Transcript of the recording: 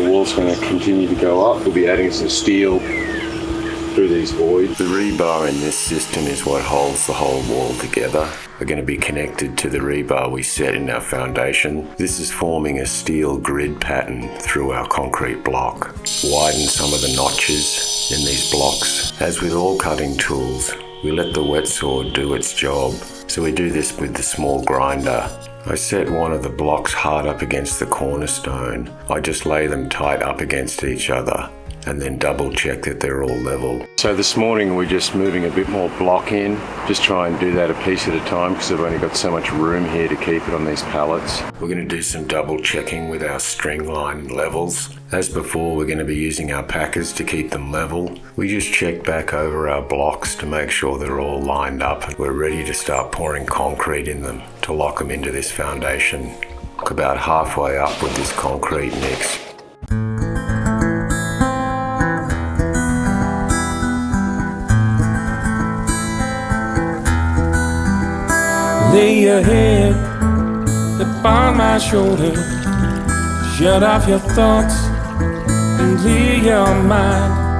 The wall's going to continue to go up. We'll be adding some steel through these voids. The rebar in this system is what holds the whole wall together. We're going to be connected to the rebar we set in our foundation. This is forming a steel grid pattern through our concrete block. Widen some of the notches in these blocks. As with all cutting tools, we let the wet saw do its job. So we do this with the small grinder. I set one of the blocks hard up against the cornerstone. I just lay them tight up against each other and then double check that they're all level. So this morning we're just moving a bit more block in. Just try and do that a piece at a time because I've only got so much room here to keep it on these pallets. We're going to do some double checking with our string line levels. As before, we're going to be using our packers to keep them level. We just check back over our blocks to make sure they're all lined up and we're ready to start pouring concrete in them to lock them into this foundation. About halfway up with this concrete mix. Lay your head upon my shoulder. Shut off your thoughts and clear your mind.